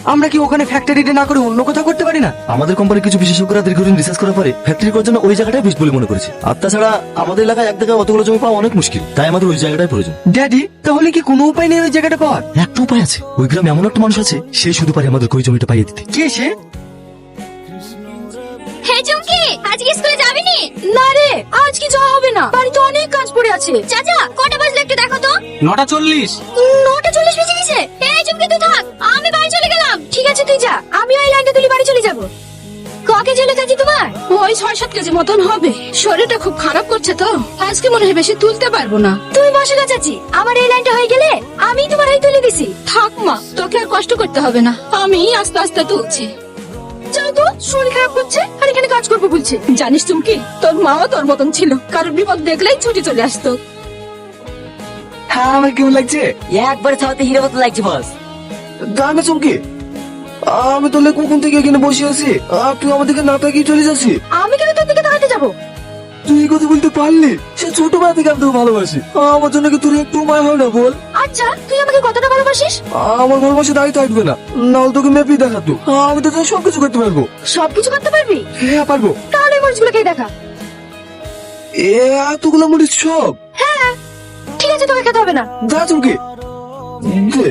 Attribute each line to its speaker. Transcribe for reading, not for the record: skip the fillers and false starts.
Speaker 1: আমরা কি ওখানে ফ্যাক্টরিতে না করে অন্য কোথাও করতে পারি না?
Speaker 2: আমাদের কোম্পানির কিছু বিশেষজ্ঞরা দীর্ঘদিন রিসার্চ করার পরে ফ্যাক্টরি করার জন্য ওই জায়গাটাই বেশ বলে মনে করেছে। আর তাছাড়া আমাদের এলাকায় এক জায়গায় অতগুলো জমি পাওয়া অনেক মুশকিল, তাই আমাদের ওই জায়গাটাই প্রয়োজন।
Speaker 1: ড্যাডি, তাহলে কি কোনো উপায় নেই ওই জায়গাটা পাওয়ার?
Speaker 2: একটা উপায় আছে, ওই গ্রামে এমন একটা মানুষ আছে, সে শুধু পারে আমাদের ওই জমিটা পাইয়ে দিতে।
Speaker 1: কে সে?
Speaker 3: হে চুমকি, আজকে স্কুলে যাবি নি?
Speaker 4: না রে, আজকে যাওয়া হবে না, বাড়িতে অনেক কাজ পড়ে আছে।
Speaker 3: চাচা, কটা বাজলে একটু দেখো তো।
Speaker 5: 9:40।
Speaker 3: 9:40 বেজে গেছে। এই চুমকি তুই থাক, আমি বাড়ি চলে গেলাম।
Speaker 4: ঠিক আছে তুই যা, আমি ওই লাইনটা তুলি বাড়ি চলে যাবো।
Speaker 3: ককে চলে কাজে তোমার?
Speaker 4: ওই 6-7 কেজি মতন হবে। শরীরটা খুব খারাপ করছে তো, আজকে মনে হয় বেশি তুলতে পারবো না।
Speaker 3: তুমি বসো না চাচি, আমার এই লাইনটা হয়ে গেলে আমি তোমার হয়ে তুলে দিছি।
Speaker 4: থাক মা, তোকে আর কষ্ট করতে হবে না, আমি আস্তে আস্তে তুলছি। যাও তো, শরীর খারাপ করছে আর এখানে কাজ করবো বলছে। জানিস চুমকি, তোর মাও তোর মতন ছিল, কারোর বিপদ দেখলেই ছুটি চলে আসতো।
Speaker 1: হ্যাঁ, আমার কেমন লাগছে?
Speaker 6: একবারে ছাওয়াতে হিরো মতো লাগছে বস।
Speaker 1: দাঁড়া চমকে, আমি তাহলে কখন থেকে এখানে বসে আছি আর তুই আমাদেরকে না তাকিয়ে চলে যাচ্ছি?
Speaker 4: আমি কেন তোর দিকে তাকাতে যাবো?
Speaker 1: তুই এই কথা বলতে পারলি? সে ছোটবেলা থেকে আমি তোকে ভালোবাসি, আমার জন্য কি তোর একটু মায় হয় না বল?
Speaker 4: আচ্ছা, তুই আমাকে কতটা ভালোবাসিস?
Speaker 1: আমার ভালোবাসা দাঁড়িয়ে থাকবে না, নাহলে তোকে মেপি দেখাতো। আমি তো তোর সবকিছু করতে পারবো।
Speaker 4: সবকিছু করতে পারবি?
Speaker 1: হ্যাঁ পারবো।
Speaker 4: তাহলে মরিচগুলোকে দেখা।
Speaker 1: এ এতগুলো মরিচ সব?
Speaker 4: ঠিক আছে, তোকে খেতে হবে না।
Speaker 1: দা চমকে দে।